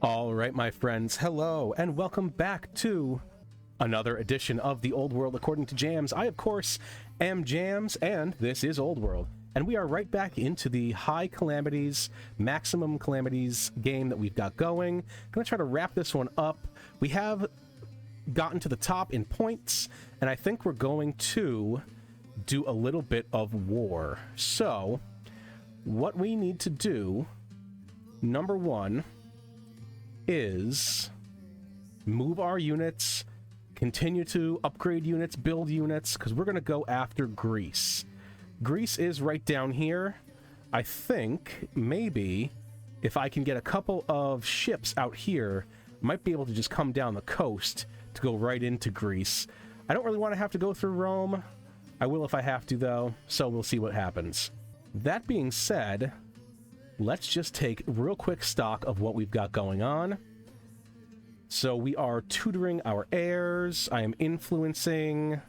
All right, my friends, hello, and welcome back to another edition of the Old World According to Jams. I, of course, am Jams, and this is Old World. And we are right back into the high calamities, maximum calamities game that we've got going. I'm going to try to wrap this one up. We have gotten to the top in points, and I think we're going to do a little bit of war. So, what we need to do, number one, is move our units, continue to upgrade units, build units, because we're going to go after Greece. Greece is right down here. I think maybe if I can get a couple of ships out here, I might be able to just come down the coast to go right into Greece. I don't really want to have to go through Rome. I will if I have to, though, so we'll see what happens. That being said, let's just take real quick stock of what we've got going on. So we are tutoring our heirs. I am influencing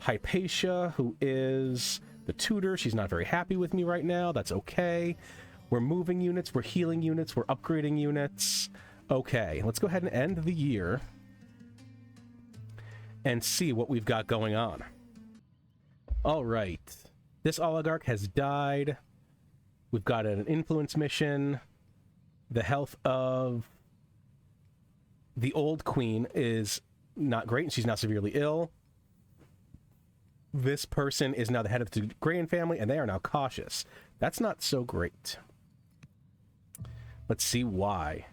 Hypatia, who is the tutor. She's not very happy with me right now. That's okay. We're moving units. We're healing units. We're upgrading units. Okay, let's go ahead and end the year and see what we've got going on. All right. This oligarch has died. We've got an influence mission. The health of the old queen is not great, and she's now severely ill. This person is now the head of the Grayan family, and they are now cautious. That's not so great. Let's see why.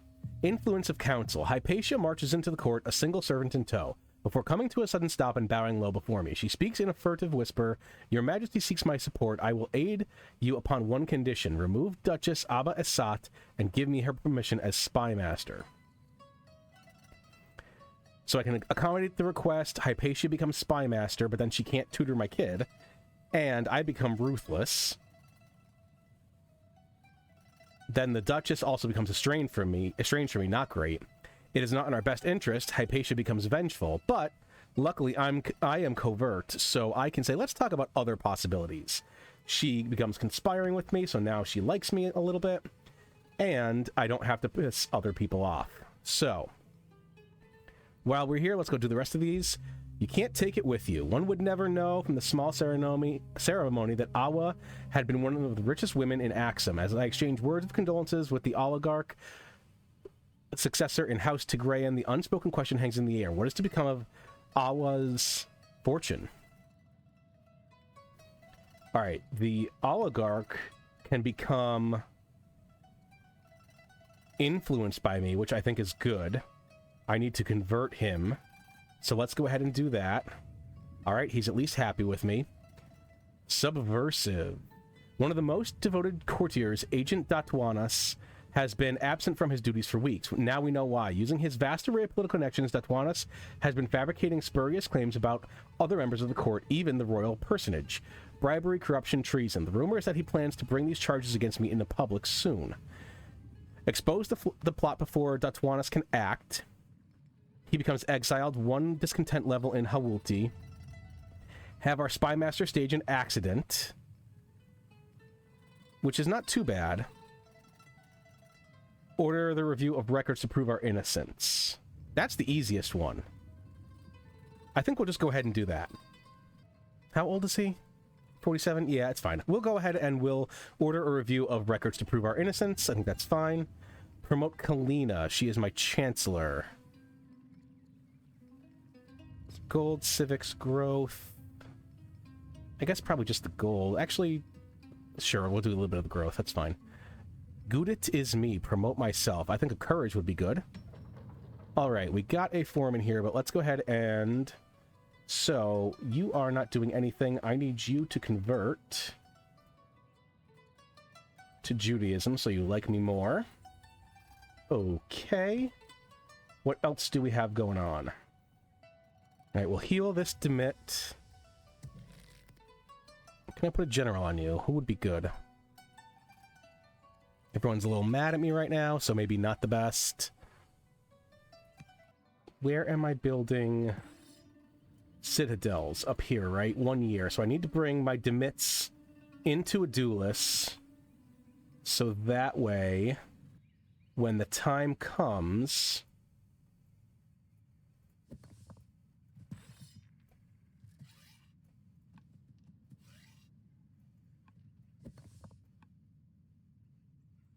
Influence of council. Hypatia marches into the court, a single servant in tow, before coming to a sudden stop and bowing low before me. She speaks in a furtive whisper. Your Majesty seeks my support. I will aid you upon one condition. Remove Duchess Aba Esat and give me her permission as spy master. So I can accommodate the request. Hypatia becomes spy master, but then she can't tutor my kid. And I become ruthless. Then the Duchess also becomes estranged from me. Not great. It is not in our best interest. Hypatia becomes vengeful, but luckily I am covert, so I can say, let's talk about other possibilities. She becomes conspiring with me, so now she likes me a little bit, and I don't have to piss other people off. So, while we're here, let's go do the rest of these. You can't take it with you. One would never know from the small ceremony that Awa had been one of the richest women in Aksum. As I exchange words of condolences with the oligarch successor in House Tigrayan, the unspoken question hangs in the air. What is to become of Awa's fortune? Alright, the oligarch can become influenced by me, which I think is good. I need to convert him. So let's go ahead and do that. Alright, he's at least happy with me. Subversive. One of the most devoted courtiers, Agent Datwanas, has been absent from his duties for weeks. Now we know why. Using his vast array of political connections, Datwanas has been fabricating spurious claims about other members of the court, even the royal personage. Bribery, corruption, treason. The rumor is that he plans to bring these charges against me into public soon. Expose the plot before Datwanas can act. He becomes exiled, one discontent level in Hawulti. Have our spy master stage an accident, which is not too bad. Order the review of records to prove our innocence. That's the easiest one. I think we'll just go ahead and do that. How old is he? 47? Yeah, it's fine. We'll go ahead and we'll order a review of records to prove our innocence. I think that's fine. Promote Kalina. She is my chancellor. Gold, civics, growth. I guess probably just the gold. Actually, sure, we'll do a little bit of the growth. That's fine. Gudit is me. Promote myself. I think a courage would be good. Alright, we got a foreman here, but let's go ahead and... So, you are not doing anything. I need you to convert to Judaism, so you like me more. Okay. What else do we have going on? Alright, we'll heal this Demit. Can I put a general on you? Who would be good? Everyone's a little mad at me right now, so maybe not the best. Where am I building citadels? Up here, right? 1 year. So I need to bring my Demits into a Duelist. So that way when the time comes,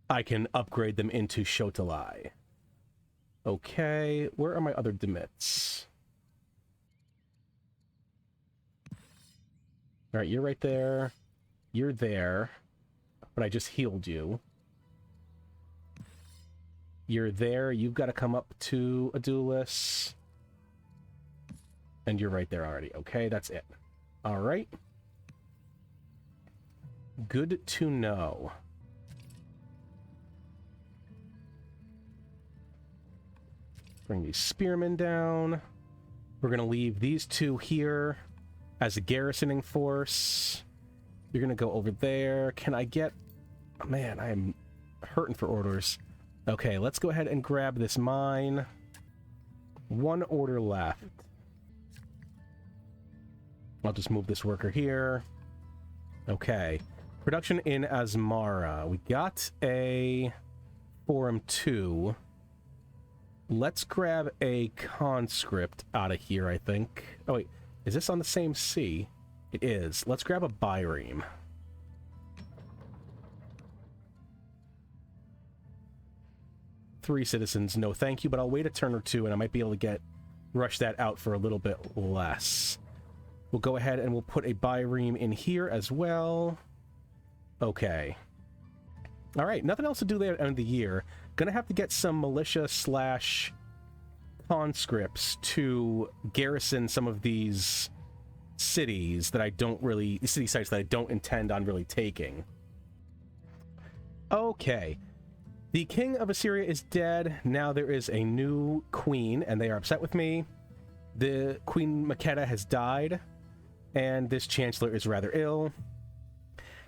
I can upgrade them into Shotalai. Okay, where are my other demits? All right, you're right there. You're there, but I just healed you. You're there. You've got to come up to Adulis. And you're right there already. Okay, that's it. All right. Good to know. Bring these spearmen down. We're going to leave these two here as a garrisoning force. You're going to go over there. Can I get... Oh, man, I'm hurting for orders. Okay, let's go ahead and grab this mine. One order left. I'll just move this worker here. Okay. Production in Asmara. We got a Forum 2. Let's grab a conscript out of here, I think. Oh, wait. Is this on the same sea? It is. Let's grab a Byreme. Three citizens, no thank you, but I'll wait a turn or two and I might be able to rush that out for a little bit less. We'll go ahead and we'll put a Byreme in here as well. Okay. All right, nothing else to do there at the end of the year. Gonna have to get some militia / conscripts to garrison some of these cities that I don't really... city sites that I don't intend on really taking. Okay. The king of Assyria is dead. Now there is a new queen, and they are upset with me. The Queen Makeda has died, and this chancellor is rather ill.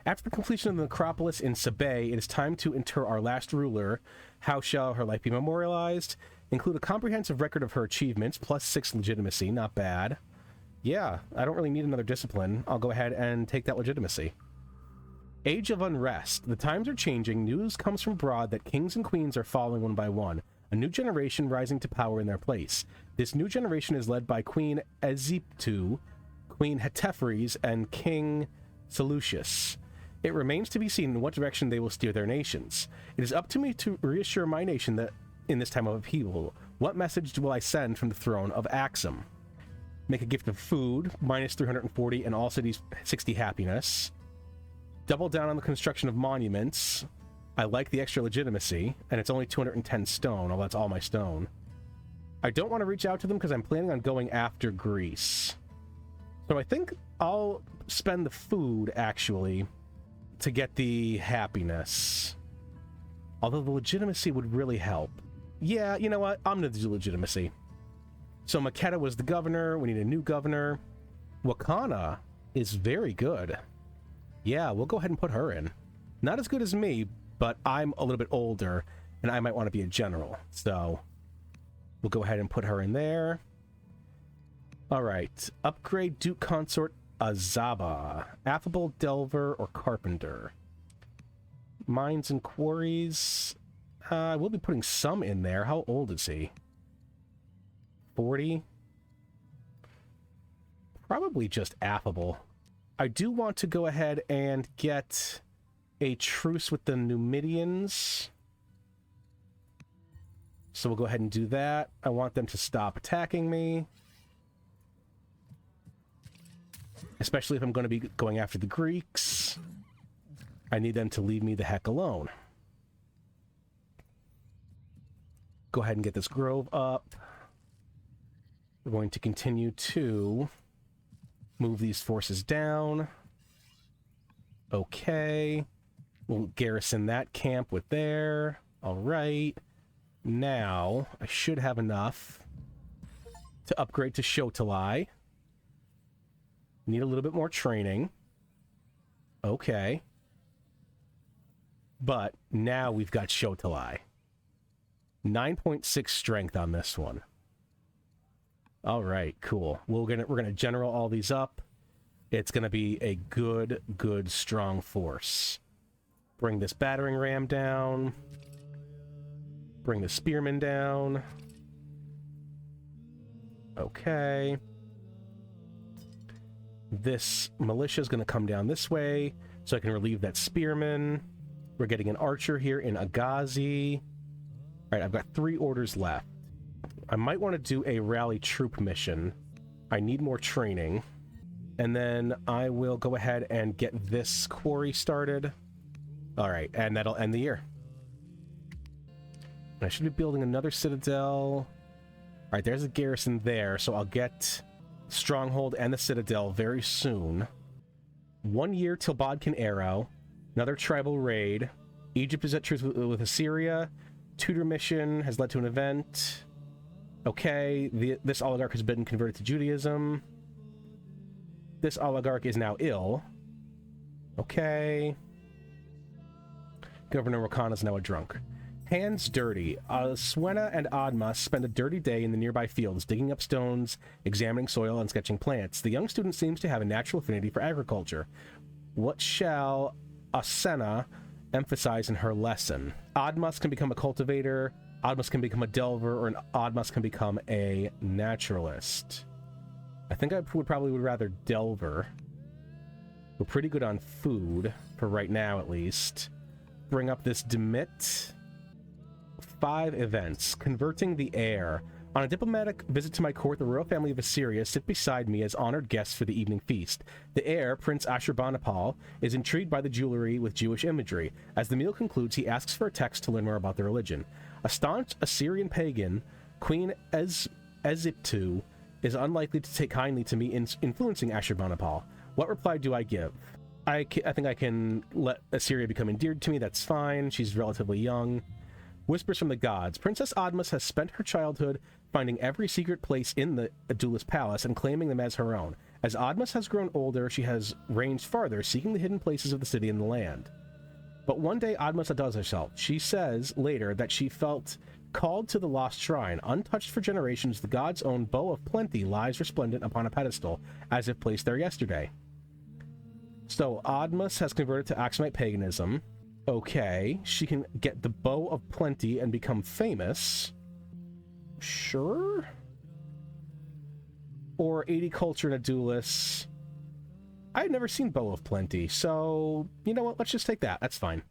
After the completion of the necropolis in Sabay, it is time to inter our last ruler. How shall her life be memorialized? Include a comprehensive record of her achievements, +6 legitimacy, not bad. Yeah, I don't really need another discipline. I'll go ahead and take that legitimacy. Age of Unrest. The times are changing. News comes from abroad that kings and queens are falling one by one. A new generation rising to power in their place. This new generation is led by Queen Eziptu, Queen Hetepheres, and King Seleucus. It remains to be seen in what direction they will steer their nations. It is up to me to reassure my nation that in this time of upheaval, what message will I send from the throne of Aksum? Make a gift of food, -340, and all cities 60 happiness. Double down on the construction of monuments. I like the extra legitimacy, and it's only 210 stone. Oh, that's all my stone. I don't want to reach out to them because I'm planning on going after Greece. So I think I'll spend the food, actually, to get the happiness. Although the legitimacy would really help. Yeah, you know what? I'm going to do legitimacy. So Makeda was the governor. We need a new governor. Wakana is very good. Yeah, we'll go ahead and put her in. Not as good as me, but I'm a little bit older, and I might want to be a general. So we'll go ahead and put her in there. All right. Upgrade Duke Consort Azaba. Affable, Delver, or Carpenter. Mines and Quarries. We'll be putting some in there. How old is he? 40? Probably just affable. I do want to go ahead and get a truce with the Numidians. So we'll go ahead and do that. I want them to stop attacking me. Especially if I'm going to be going after the Greeks. I need them to leave me the heck alone. Go ahead and get this grove up. We're going to continue to move these forces down. Okay. We'll garrison that camp with there. All right. Now, I should have enough to upgrade to Shotalai. Need a little bit more training. Okay. But now we've got Shotalai. 9.6 strength on this one. All right, cool. We're gonna general all these up. It's gonna be a good, strong force. Bring this battering ram down. Bring the spearmen down. Okay. This militia is going to come down this way, so I can relieve that spearman. We're getting an archer here in Agazi. All right, I've got 3 orders left. I might want to do a rally troop mission. I need more training. And then I will go ahead and get this quarry started. All right, and that'll end the year. I should be building another citadel. All right, there's a garrison there, so I'll get Stronghold and the citadel very soon. 1 year till Bodkin Arrow. Another tribal raid. Egypt is at truce with Assyria. Tutor mission has led to an event. Okay, this oligarch has been converted to Judaism. This oligarch is now ill. Okay. Governor Rakana is now a drunk. Hands dirty. Suena and Admas spend a dirty day in the nearby fields, digging up stones, examining soil, and sketching plants. The young student seems to have a natural affinity for agriculture. What shall Asena emphasize in her lesson? Admas can become a cultivator, Admas can become a delver, or an Admas can become a naturalist. I think I would rather delver. We're pretty good on food, for right now at least. Bring up this Demit. 5 events. Converting the heir. On a diplomatic visit to my court, the royal family of Assyria sit beside me as honored guests for the evening feast. The heir, Prince Ashurbanipal, is intrigued by the jewelry with Jewish imagery. As the meal concludes, he asks for a text to learn more about their religion. A staunch Assyrian pagan, Queen Eziptu, is unlikely to take kindly to me influencing Ashurbanipal. What reply do I give? I think I can let Assyria become endeared to me. That's fine. She's relatively young. Whispers from the gods. Princess Admas has spent her childhood finding every secret place in the Adulis palace and claiming them as her own. As Admas has grown older, she has ranged farther, seeking the hidden places of the city and the land. But one day Admas outdoes herself. She says later that she felt called to the lost shrine. Untouched for generations, the god's own bow of plenty lies resplendent upon a pedestal, as if placed there yesterday. So Admas has converted to Aksumite paganism. Okay, she can get the bow of plenty and become famous. Sure. Or 80 culture in Adulis. I've never seen bow of plenty, so you know what? Let's just take that. That's fine.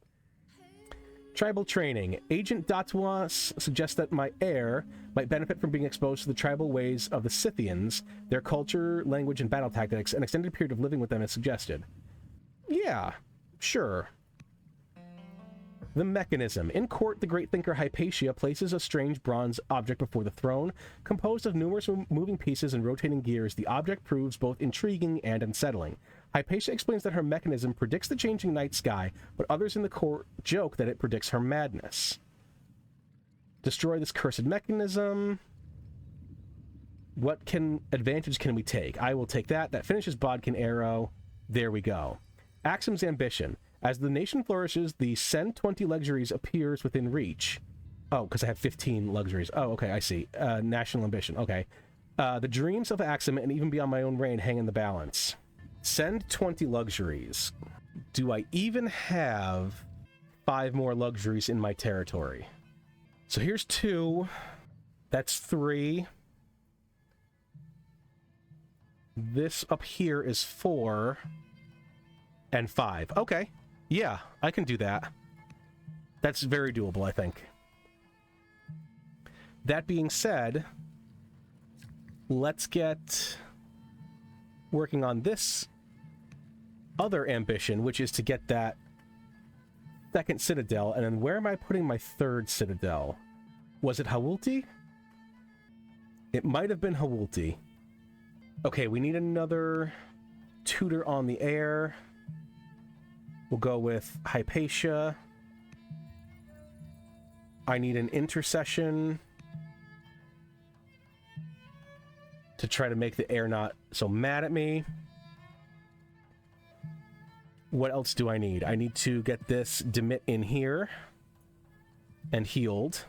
Tribal training. Agent Datuas suggests that my heir might benefit from being exposed to the tribal ways of the Scythians, their culture, language, and battle tactics. An extended period of living with them is suggested. Yeah, sure. The mechanism. In court, the great thinker Hypatia places a strange bronze object before the throne. Composed of numerous moving pieces and rotating gears, the object proves both intriguing and unsettling. Hypatia explains that her mechanism predicts the changing night sky, but others in the court joke that it predicts her madness. Destroy this cursed mechanism. What advantage can we take? I will take that. That finishes Bodkin Arrow. There we go. Aksum's ambition. As the nation flourishes, the Send 20 luxuries appears within reach. Oh, because I have 15 luxuries. Oh, okay, I see. National ambition. Okay. The dreams of Aksum and even beyond my own reign hang in the balance. Send 20 luxuries. Do I even have 5 more luxuries in my territory? So here's 2. That's 3. This up here is 4. And 5. Okay. Yeah, I can do that. That's very doable, I think. That being said, let's get working on this other ambition, which is to get that 2nd citadel. And then where am I putting my 3rd citadel? Was it Hawulti? It might have been Hawulti. Okay, we need another tutor on the air. We'll go with Hypatia. I need an intercession to try to make the air not so mad at me. What else do I need? I need to get this Demit in here and healed.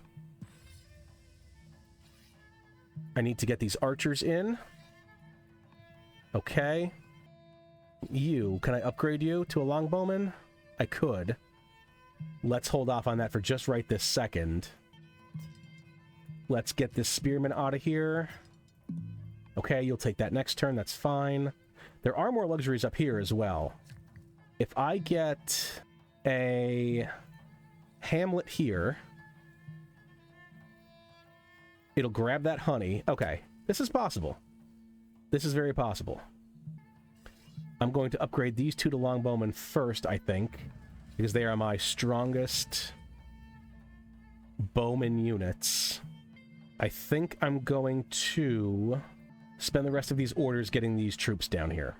I need to get these archers in. Okay. Can I upgrade you to a longbowman? I could. Let's hold off on that for just right this second. Let's get this spearman out of here. Okay, you'll take that next turn. That's fine. There are more luxuries up here as well. If I get a hamlet here, it'll grab that honey. Okay, this is possible. This is very possible. I'm going to upgrade these two to longbowmen first, I think, because they are my strongest bowman units. I think I'm going to spend the rest of these orders getting these troops down here.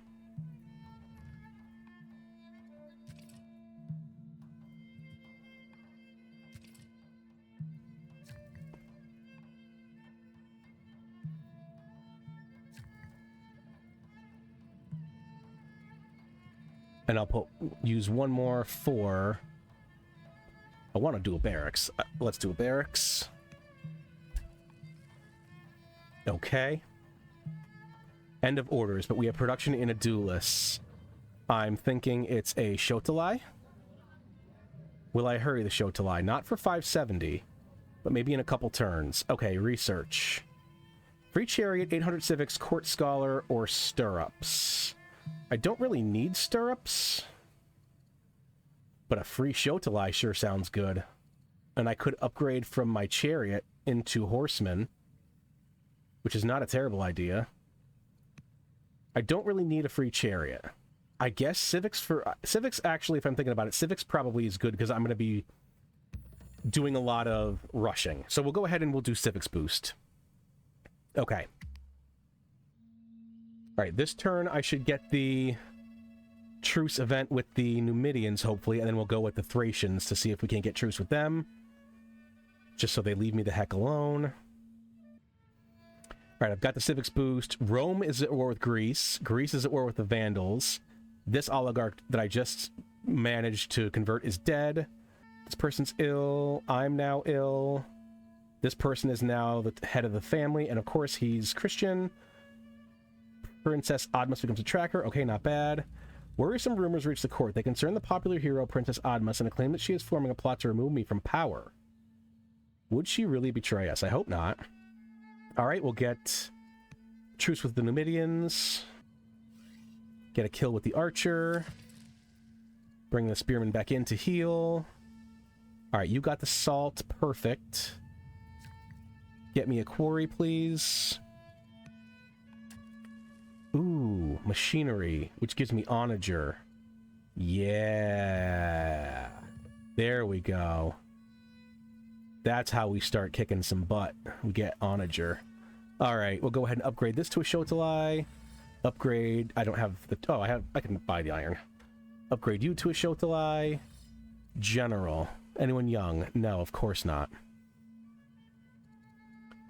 And I'll use one more for... I want to do a barracks. Let's do a barracks. Okay. End of orders, but we have production in a duelist. I'm thinking it's a Shotalai. Will I hurry the Shotalai? Not for 570, but maybe in a couple turns. Okay, research. Free chariot, 800 civics, court scholar, or stirrups. I don't really need stirrups, but a free Shotalai sure sounds good. And I could upgrade from my chariot into horseman, which is not a terrible idea. I don't really need a free chariot. I guess civics actually, if I'm thinking about it, civics probably is good because I'm going to be doing a lot of rushing. So we'll go ahead and we'll do civics boost. Okay. Alright, this turn I should get the truce event with the Numidians, hopefully, and then we'll go with the Thracians to see if we can get truce with them. Just so they leave me the heck alone. Alright, I've got the civics boost. Rome is at war with Greece. Greece is at war with the Vandals. This oligarch that I just managed to convert is dead. This person's ill. I'm now ill. This person is now the head of the family, and of course he's Christian. Princess Admas becomes a tracker. Okay, not bad. Worrisome rumors reach the court. They concern the popular hero, Princess Admas, and claim that she is forming a plot to remove me from power. Would she really betray us? I hope not. Alright, we'll get truce with the Numidians. Get a kill with the archer. Bring the spearman back in to heal. Alright, you got the salt. Perfect. Get me a quarry, please. Ooh, machinery, which gives me onager. Yeah. There we go. That's how we start kicking some butt. We get onager. Alright, we'll go ahead and upgrade this to a Shotalai. Upgrade... I don't have the... Oh, I can buy the iron. Upgrade you to a Shotalai. General. Anyone young? No, of course not.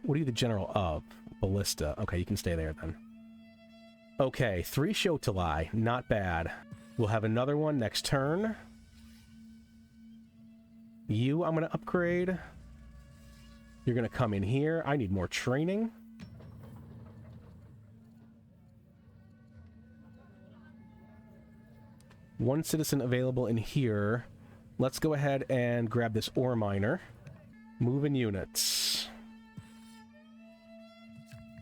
What are you the general of? Ballista. Okay, you can stay there then. Okay, 3 Shotalai. Not bad. We'll have another one next turn. You, I'm going to upgrade. You're going to come in here. I need more training. One citizen available in here. Let's go ahead and grab this ore miner. Move in units.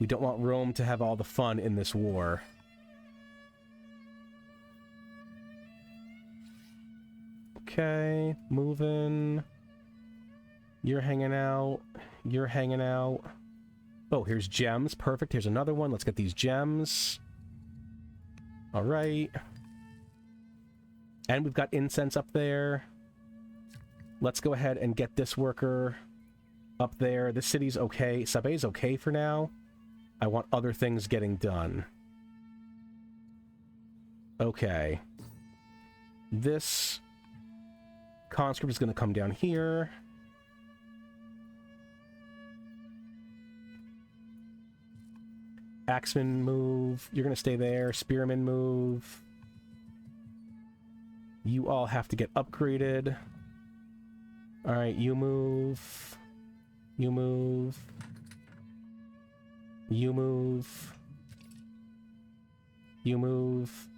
We don't want Rome to have all the fun in this war. Okay, moving. You're hanging out. You're hanging out. Oh, here's gems. Perfect. Here's another one. Let's get these gems. All right. And we've got incense up there. Let's go ahead and get this worker up there. This city's okay. Sabé's okay for now. I want other things getting done. Okay. This conscript is going to come down here. Axeman move. You're going to stay there. Spearman move. You all have to get upgraded. Alright, you move. You move. You move. You move.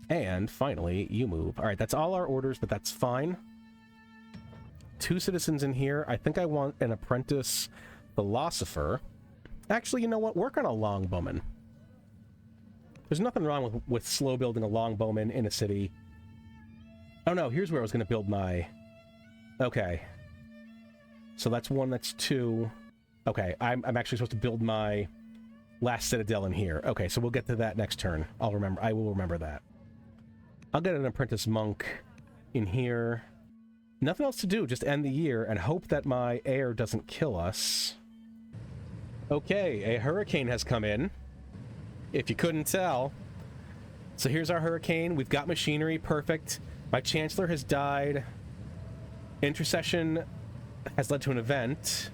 And finally, you move. Alright, that's all our orders, but that's fine. 2 citizens in here. I think I want an apprentice philosopher. Actually, you know what? Work on a longbowman. There's nothing wrong with slow building a longbowman in a city. Oh no, here's where I was going to build my... Okay. So that's 1, that's 2. Okay, I'm actually supposed to build my last citadel in here. Okay, so we'll get to that next turn. I will remember that. I'll get an apprentice monk in here. Nothing else to do, just end the year and hope that my heir doesn't kill us. Okay, a hurricane has come in, if you couldn't tell. So here's our hurricane. We've got machinery, perfect. My chancellor has died. Intercession has led to an event.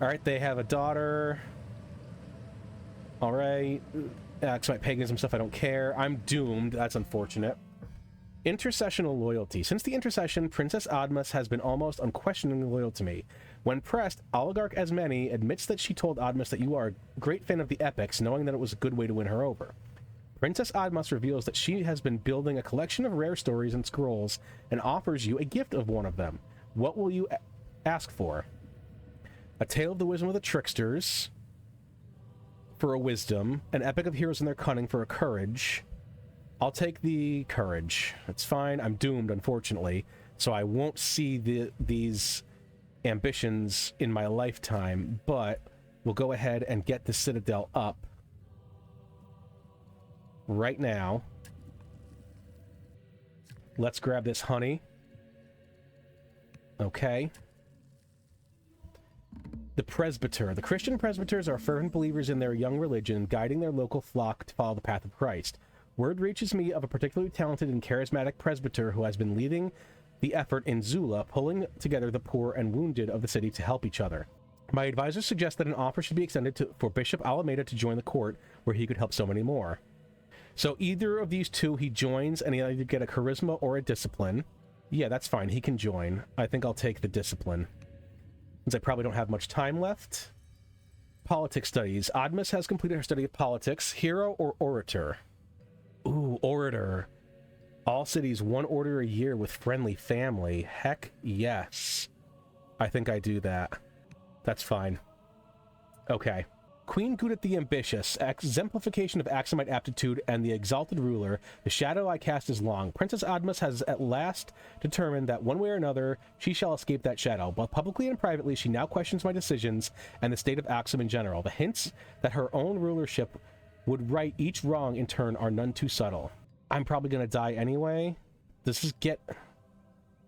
Alright, they have a daughter. Alright. So my paganism stuff, I don't care. I'm doomed. That's unfortunate. Intercessional loyalty. Since the intercession, Princess Admas has been almost unquestioningly loyal to me. When pressed, Oligarch Asmeni admits that she told Admas that you are a great fan of the epics, knowing that it was a good way to win her over. Princess Admas reveals that she has been building a collection of rare stories and scrolls and offers you a gift of one of them. What will you ask for? A Tale of the Wisdom of the Tricksters for a wisdom, an epic of heroes and their cunning for a courage. I'll take the courage. It's fine. I'm doomed, unfortunately, so I won't see these ambitions in my lifetime, but we'll go ahead and get the citadel up right now. Let's grab this honey. Okay. The presbyter. The Christian presbyters are fervent believers in their young religion, guiding their local flock to follow the path of Christ. Word reaches me of a particularly talented and charismatic presbyter who has been leading the effort in Zula, pulling together the poor and wounded of the city to help each other. My advisors suggest that an offer should be extended for Bishop Alameda to join the court, where he could help so many more. So either of these two he joins, and he'll either get a charisma or a discipline. Yeah, that's fine. He can join. I think I'll take the discipline, since I probably don't have much time left. Politics studies. Admas has completed her study of politics. Hero or orator? Ooh, orator. All cities, 1 order a year with friendly family. Heck yes. I think I do that. That's fine. Okay. Queen Gudit the Ambitious, exemplification of Aksumite aptitude and the exalted ruler, the shadow I cast is long. Princess Admas has at last determined that one way or another she shall escape that shadow, but publicly and privately she now questions my decisions and the state of Aksum in general. The hints that her own rulership would right each wrong in turn are none too subtle. I'm probably gonna die anyway. Does this get...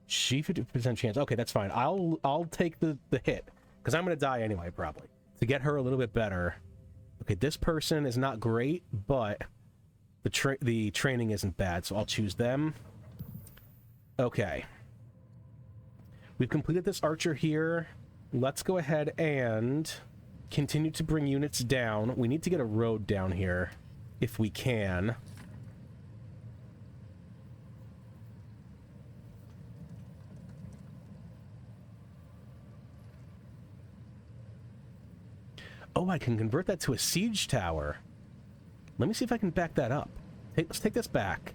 She 50% chance. Okay, that's fine. I'll take the hit, because I'm gonna die anyway, probably. To get her a little bit better. Okay, this person is not great, but the training isn't bad, so I'll choose them. Okay. We've completed this archer here. Let's go ahead and continue to bring units down. We need to get a road down here, if we can. Oh, I can convert that to a siege tower. Let me see if I can back that up. Let's take this back.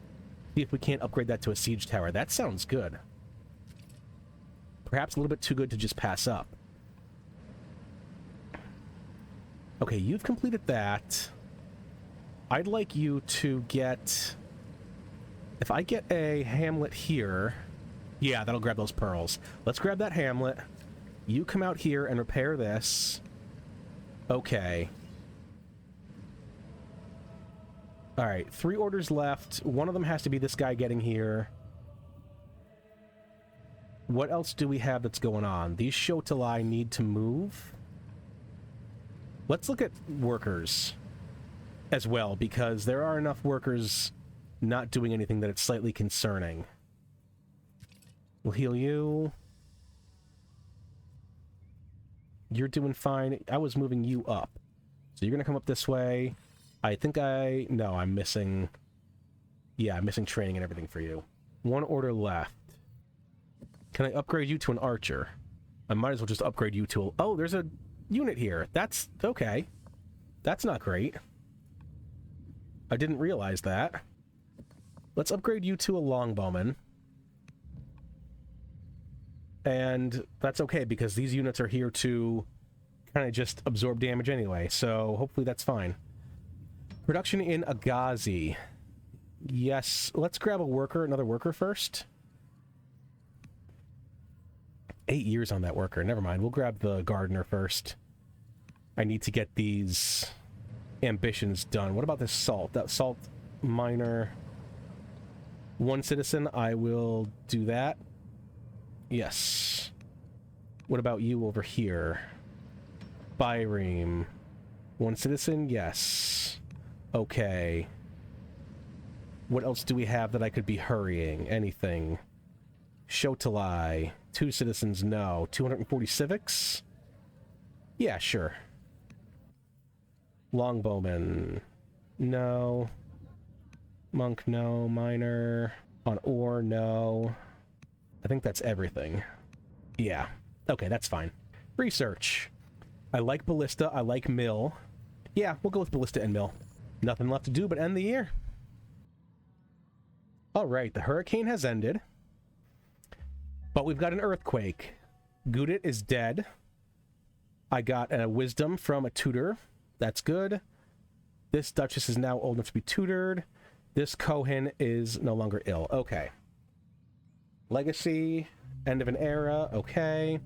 See if we can't upgrade that to a siege tower. That sounds good. Perhaps a little bit too good to just pass up. Okay, you've completed that. I'd like you to get... If I get a hamlet here... Yeah, that'll grab those pearls. Let's grab that hamlet. You come out here and repair this. Okay. Alright, 3 orders left. One of them has to be this guy getting here. What else do we have that's going on? These Shotalai need to move. Let's look at workers as well, because there are enough workers not doing anything that it's slightly concerning. We'll heal you. You're doing fine. I was moving you up. So you're going to come up this way. I think No, I'm missing... Yeah, I'm missing training and everything for you. 1 order left. Can I upgrade you to an archer? I might as well just upgrade you to a... Oh, there's a unit here. That's... Okay. That's not great. I didn't realize that. Let's upgrade you to a longbowman. and that's okay because these units are here to kind of just absorb damage anyway, so hopefully that's fine. Production in Agazi. Yes, let's grab another worker first. 8 years on that worker. Never mind, we'll grab the gardener first. I need to get these ambitions done. What about this salt? That salt miner. 1 citizen, I will do that. Yes. What about you over here? Byreem. 1 citizen? Yes. Okay. What else do we have that I could be hurrying? Anything? Shotalai. 2 citizens? No. 240 civics? Yeah, sure. Longbowman. No. Monk, no. Miner. On ore, no. I think that's everything. Yeah. Okay, that's fine. Research. I like Ballista. I like Mill. Yeah, we'll go with Ballista and Mill. Nothing left to do but end the year. Alright, the hurricane has ended. But we've got an earthquake. Gudit is dead. I got a wisdom from a tutor. That's good. This Duchess is now old enough to be tutored. This Kohen is no longer ill. Okay. Legacy. End of an era. Okay.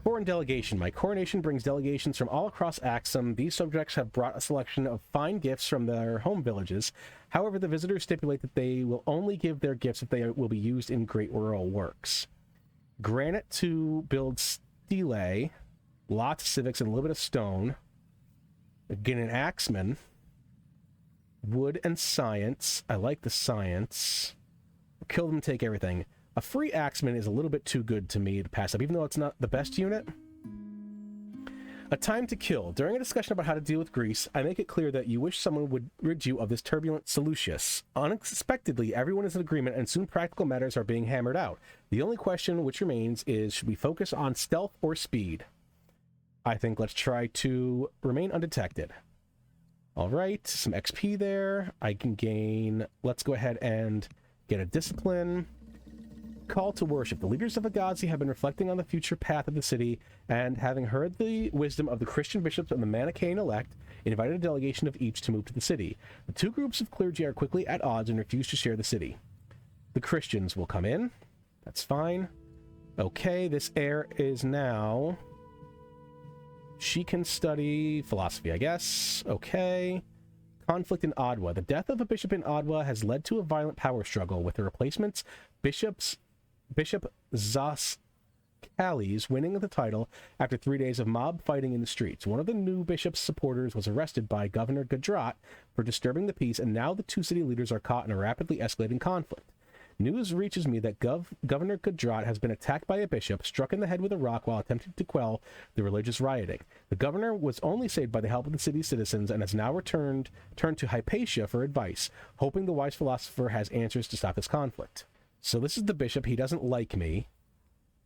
Foreign delegation. My coronation brings delegations from all across Aksum. These subjects have brought a selection of fine gifts from their home villages. However, the visitors stipulate that they will only give their gifts if they will be used in great rural works. Granite to build stele. Lots of civics and a little bit of stone. Again, an axeman. Wood and science. I like the science. Kill them, take everything. A free axeman is a little bit too good to me to pass up, even though it's not the best unit. A time to kill. During a discussion about how to deal with Greece, I make it clear that you wish someone would rid you of this turbulent Seleucus. Unexpectedly, everyone is in agreement, and soon practical matters are being hammered out. The only question which remains is, should we focus on stealth or speed? I think let's try to remain undetected. All right, some XP there. I can gain... Let's go ahead and get a discipline. Call to worship. The leaders of Agazi have been reflecting on the future path of the city, and having heard the wisdom of the Christian bishops and the Manichaean elect, invited a delegation of each to move to the city. The two groups of clergy are quickly at odds and refuse to share the city. The Christians will come in. That's fine. Okay, this heir is now... She can study philosophy, I guess. Okay. Conflict in Adwa. The death of a bishop in Adwa has led to a violent power struggle, with the replacements Bishop Zas Callies winning the title after 3 days of mob fighting in the streets. One of the new bishop's supporters was arrested by Governor Gadrat for disturbing the peace, and now the two city leaders are caught in a rapidly escalating conflict. News reaches me that Governor Gadrat has been attacked by a bishop, struck in the head with a rock while attempting to quell the religious rioting. The governor was only saved by the help of the city's citizens and has now turned to Hypatia for advice, hoping the wise philosopher has answers to stop this conflict. So this is the bishop. He doesn't like me,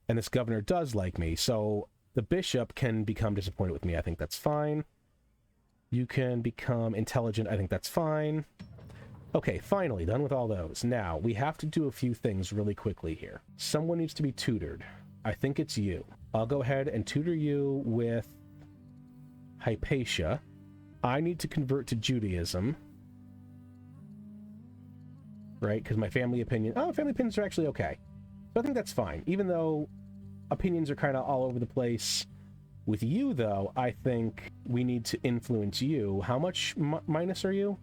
and this governor does like me, so the bishop can become disappointed with me. I think that's fine. You can become intelligent. I think that's fine. Okay, finally, done with all those. Now, we have to do a few things really quickly here. Someone needs to be tutored. I think it's you. I'll go ahead and tutor you with Hypatia. I need to convert to Judaism. Right? Because my family opinion... Oh, family opinions are actually okay. So I think that's fine. Even though opinions are kind of all over the place. With you, though, I think we need to influence you. How much minus are you?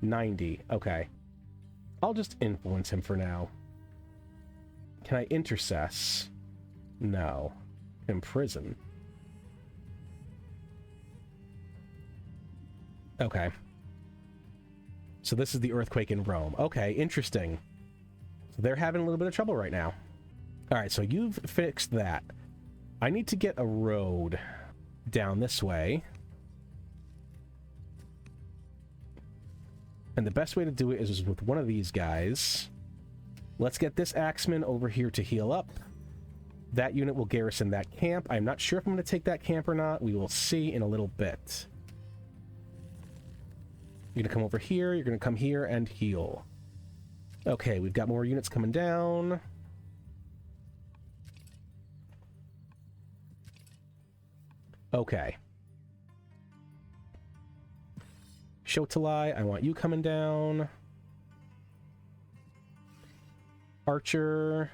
90. Okay. I'll just influence him for now. Can I intercess? No. Imprison. Okay. So this is the earthquake in Rome. Okay, interesting. So they're having a little bit of trouble right now. Alright, so you've fixed that. I need to get a road down this way. And the best way to do it is with one of these guys. Let's get this axeman over here to heal up. That unit will garrison that camp. I'm not sure if I'm going to take that camp or not. We will see in a little bit. You're going to come over here. You're going to come here and heal. Okay, we've got more units coming down. Okay. Shotalai, I want you coming down. Archer.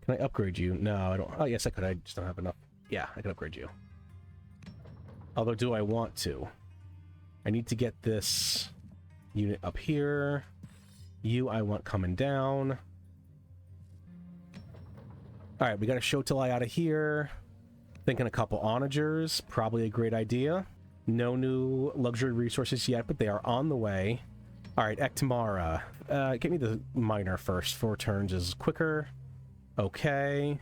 Can I upgrade you? No, I don't. Oh, yes, I could. I just don't have enough. Yeah, I can upgrade you. Although, do I want to? I need to get this unit up here. You, I want coming down. Alright, we got a Shotalai out of here. Thinking a couple onagers. Probably a great idea. No new luxury resources yet, but they are on the way. Alright, Ektamara. Get me the miner first. 4 turns is quicker. Okay.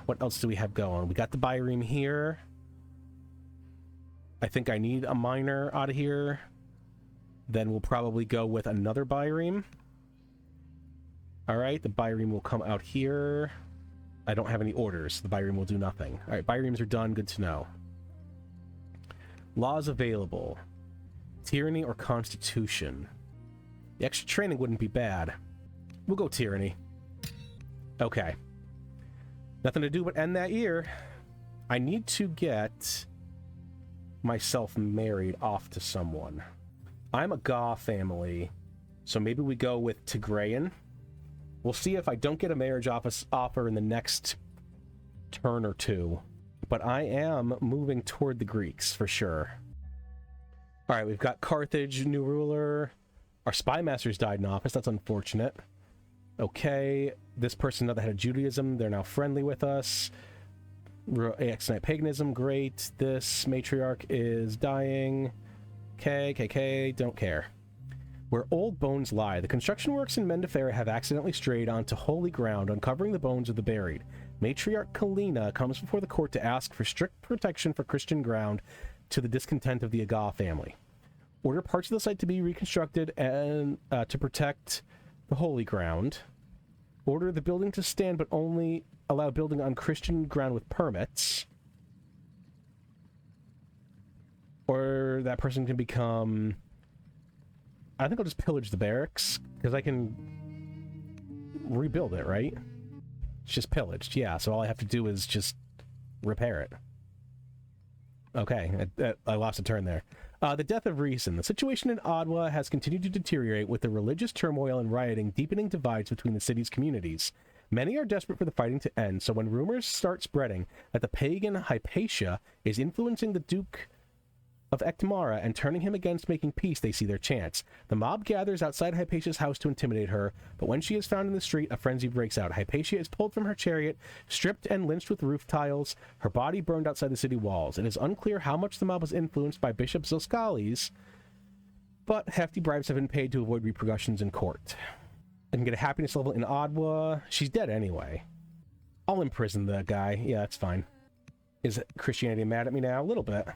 What else do we have going? We got the Byreme here. I think I need a miner out of here. Then we'll probably go with another Byreme. Alright, the Byreme will come out here. I don't have any orders. The Byreme will do nothing. Alright, Byremes are done. Good to know. Laws available. Tyranny or Constitution? The extra training wouldn't be bad. We'll go Tyranny. Okay. Nothing to do but end that year. I need to get myself married off to someone. I'm a Ga family, so maybe we go with Tigrayan. We'll see if I don't get a marriage offer in the next turn or two. But I am moving toward the Greeks, for sure. Alright, we've got Carthage, new ruler. Our spy masters died in office. That's unfortunate. Okay, this person that had Judaism, they're now friendly with us. Axonite paganism, great. This matriarch is dying. KKK, don't care. Where old bones lie, the construction works in Mendefera have accidentally strayed onto holy ground, uncovering the bones of the buried. Matriarch Kalina comes before the court to ask for strict protection for Christian ground to the discontent of the Aga family. Order parts of the site to be reconstructed and to protect the holy ground. Order the building to stand, but only allow building on Christian ground with permits. Or that person can become... I think I'll just pillage the barracks, because I can rebuild it, right? It's just pillaged, yeah, so all I have to do is just repair it. Okay, I lost a turn there. The death of reason. The situation in Adwa has continued to deteriorate, with the religious turmoil and rioting deepening divides between the city's communities. Many are desperate for the fighting to end, so when rumors start spreading that the pagan Hypatia is influencing the Duke of Ektamara and turning him against making peace, they see their chance. The mob gathers outside Hypatia's house to intimidate her, but when she is found in the street, a frenzy breaks out. Hypatia is pulled from her chariot, stripped and lynched with roof tiles, her body burned outside the city walls. It is unclear how much the mob was influenced by Bishop Zoskalis, but hefty bribes have been paid to avoid repercussions in court. I can get a happiness level in Adwa. She's dead anyway. I'll imprison the guy. Yeah, that's fine. Is Christianity mad at me now? A little bit.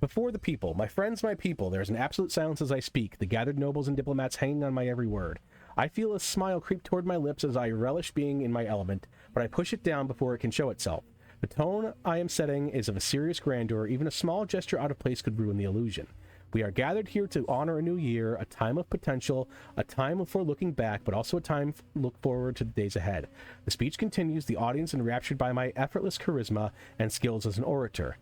Before the people, my friends, my people, there is an absolute silence as I speak, the gathered nobles and diplomats hanging on my every word. I feel a smile creep toward my lips as I relish being in my element, but I push it down before it can show itself. The tone I am setting is of a serious grandeur. Even a small gesture out of place could ruin the illusion. We are gathered here to honor a new year, a time of potential, a time for looking back, but also a time to look forward to the days ahead. The speech continues, the audience enraptured by my effortless charisma and skills as an orator.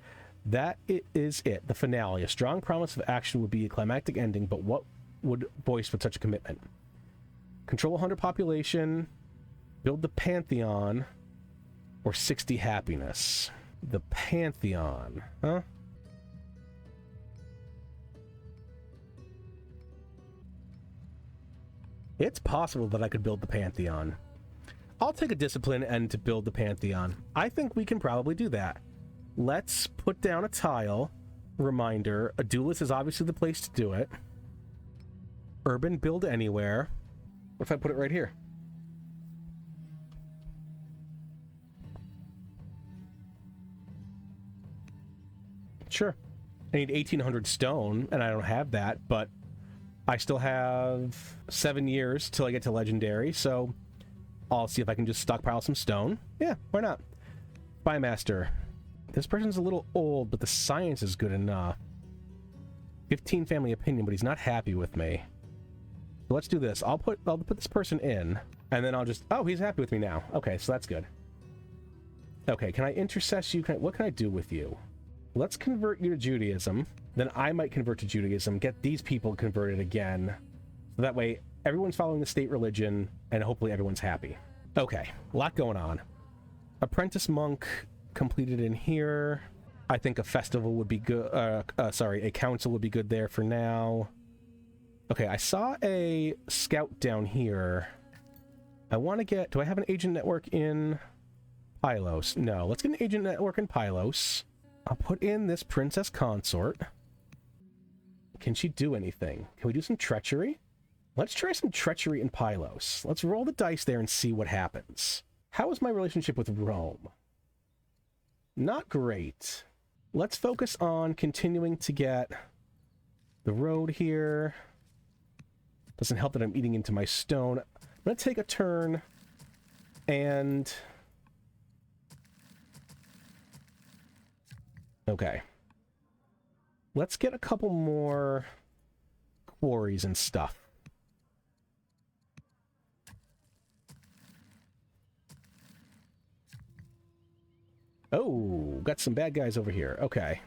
That is it, the finale. A strong promise of action would be a climactic ending, but what would voice with such a commitment? Control 100 population, build the Pantheon, or 60 happiness. The Pantheon, huh? It's possible that I could build the Pantheon. I'll take a discipline and to build the Pantheon. I think we can probably do that. Let's put down a tile. Reminder, a duelist is obviously the place to do it. Urban, build anywhere. What if I put it right here? Sure. I need 1,800 stone, and I don't have that, but I still have 7 years till I get to Legendary, so I'll see if I can just stockpile some stone. Yeah, why not? Spymaster. This person's a little old, but the science is good enough. 15 family opinion, but he's not happy with me. So let's do this. I'll put this person in, and then I'll just... Oh, he's happy with me now. Okay, so that's good. Okay, can I intercess you? What can I do with you? Let's convert you to Judaism. Then I might convert to Judaism, get these people converted again. So that way, everyone's following the state religion, and hopefully everyone's happy. Okay, a lot going on. Apprentice monk completed in here. I think a festival would be good. A council would be good there for now. Okay, I saw a scout down here. I want to get... Do I have an agent network in Pylos? No. Let's get an agent network in Pylos. I'll put in this princess consort. Can she do anything? Can we do some treachery? Let's try some treachery in Pylos. Let's roll the dice there and see what happens. How is my relationship with Rome? Not great. Let's focus on continuing to get the road here. Doesn't help that I'm eating into my stone. I'm going to take a turn and... Okay. Let's get a couple more quarries and stuff. Oh, got some bad guys over here. Okay.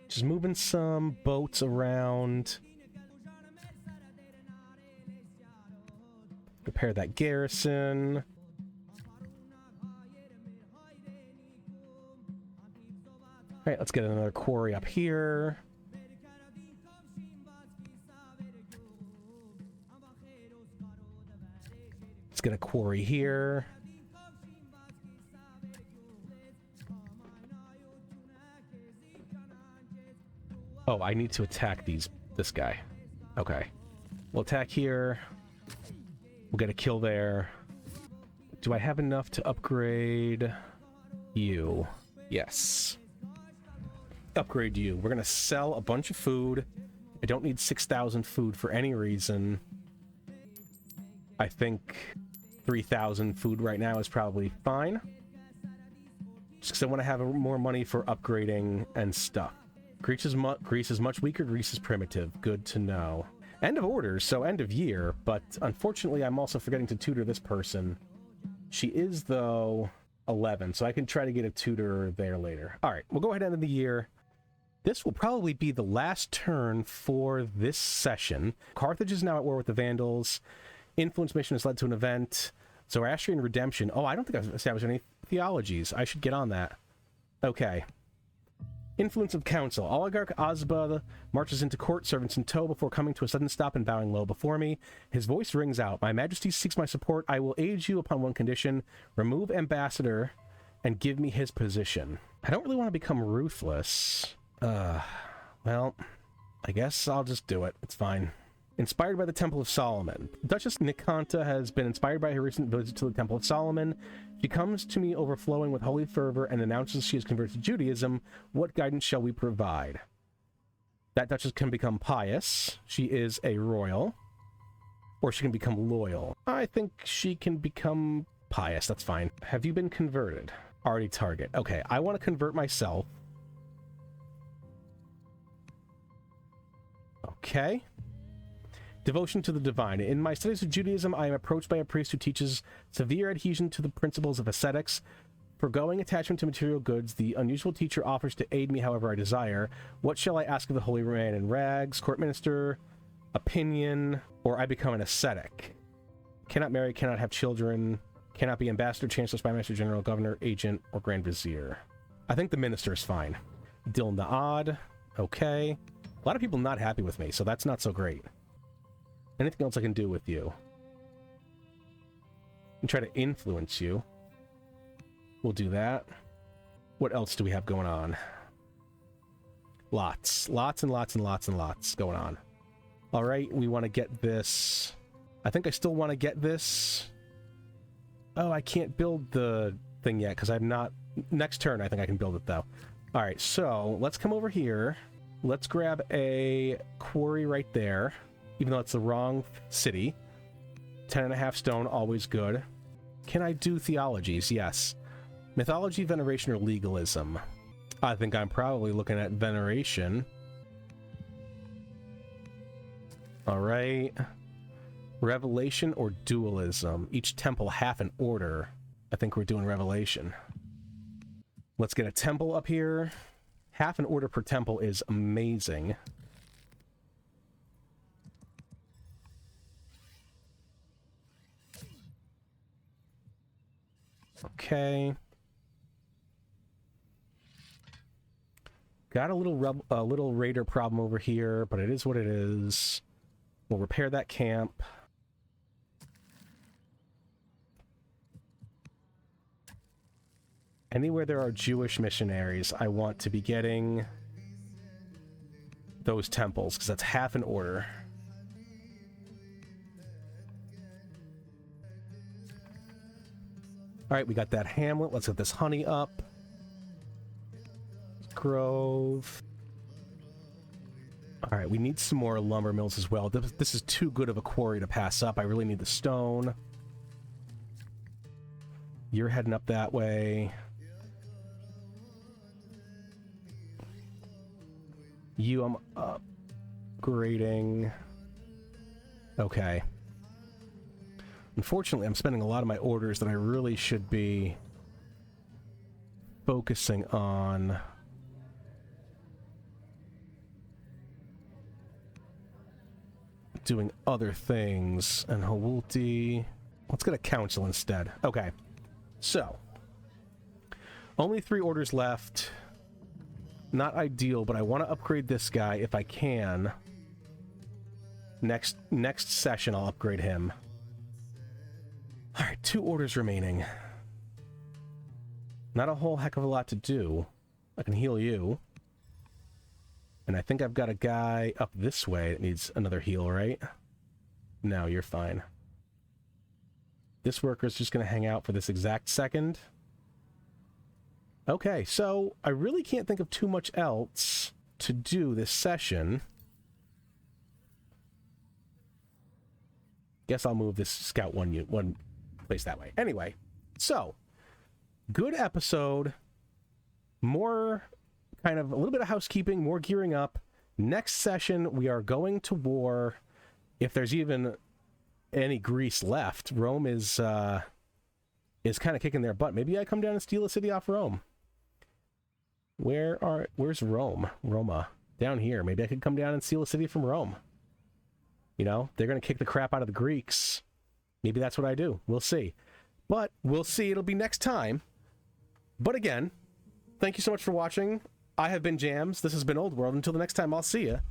Just moving some boats around. Repair that garrison. Alright, let's get another quarry up here. Let's get a quarry here. Oh, I need to attack this guy. Okay. We'll attack here. We'll get a kill there. Do I have enough to upgrade you? Yes. Upgrade you. We're going to sell a bunch of food. I don't need 6,000 food for any reason. I think 3,000 food right now is probably fine. Just because I want to have more money for upgrading and stuff. Greece is much weaker. Greece is primitive. Good to know. End of orders, so end of year, but unfortunately I'm also forgetting to tutor this person. She is, though, 11, so I can try to get a tutor there later. Alright, we'll go ahead and end the year. This will probably be the last turn for this session. Carthage is now at war with the Vandals. Influence mission has led to an event. Zoroastrian redemption. Oh, I don't think I've established any theologies. I should get on that. Okay. Influence of council. Oligarch Azba marches into court, servants in tow, before coming to a sudden stop and bowing low before me. His voice rings out. My majesty seeks my support. I will aid you upon one condition. Remove ambassador and give me his position. I don't really want to become ruthless. Well, I guess I'll just do it. It's fine. Inspired by the Temple of Solomon. Duchess Nikanta has been inspired by her recent visit to the Temple of Solomon. She comes to me overflowing with holy fervor and announces she has converted to Judaism. What guidance shall we provide? That Duchess can become pious. She is a royal. Or she can become loyal. I think she can become pious. That's fine. Have you been converted? Already target. Okay, I want to convert myself. Okay. Devotion to the divine. In my studies of Judaism, I am approached by a priest who teaches severe adhesion to the principles of ascetics. Foregoing attachment to material goods, the unusual teacher offers to aid me however I desire. What shall I ask of the holy man in rags, court minister, opinion, or I become an ascetic? Cannot marry, cannot have children, cannot be ambassador, chancellor, spy master, general, governor, agent, or grand vizier. I think the minister is fine. Dil Naad. Okay. A lot of people not happy with me, so that's not so great. Anything else I can do with you? And try to influence you. We'll do that. What else do we have going on? Lots. Lots and lots and lots and lots going on. Alright, we want to get this. I think I still want to get this. Oh, I can't build the thing yet because I'm not... Next turn, I think I can build it, though. Alright, so let's come over here. Let's grab a quarry right there, even though it's the wrong city. 10.5 stone, always good. Can I do theologies? Yes. Mythology, veneration, or legalism? I think I'm probably looking at veneration. All right. Revelation or dualism? Each temple half an order. I think we're doing revelation. Let's get a temple up here. Half an order per temple is amazing. Okay. Got a little raider problem over here, but it is what it is. We'll repair that camp. Anywhere there are Jewish missionaries, I want to be getting those temples, because that's half an order. Alright, we got that hamlet. Let's get this honey up. Grove. Alright, we need some more lumber mills as well. This is too good of a quarry to pass up. I really need the stone. You're heading up that way. You, I'm upgrading. Okay. Unfortunately, I'm spending a lot of my orders that I really should be focusing on. Doing other things. And Hawulti. Let's get a council instead. Okay. So. Only 3 orders left. Not ideal, but I want to upgrade this guy if I can. Next session, I'll upgrade him. Alright, 2 orders remaining. Not a whole heck of a lot to do. I can heal you. And I think I've got a guy up this way that needs another heal, right? No, you're fine. This worker's just going to hang out for this exact second. Okay, so I really can't think of too much else to do this session. Guess I'll move this scout one place that way. Anyway, so good episode. More kind of a little bit of housekeeping, more gearing up. Next session, we are going to war. If there's even any Greece left, Rome is kind of kicking their butt. Maybe I come down and steal a city off Rome. Where's Rome? Roma. Down here. Maybe I could come down and steal a city from Rome. You know, they're going to kick the crap out of the Greeks. Maybe that's what I do. We'll see. But we'll see. It'll be next time. But again, thank you so much for watching. I have been Jams. This has been Old World. Until the next time, I'll see you.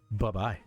Bye-bye.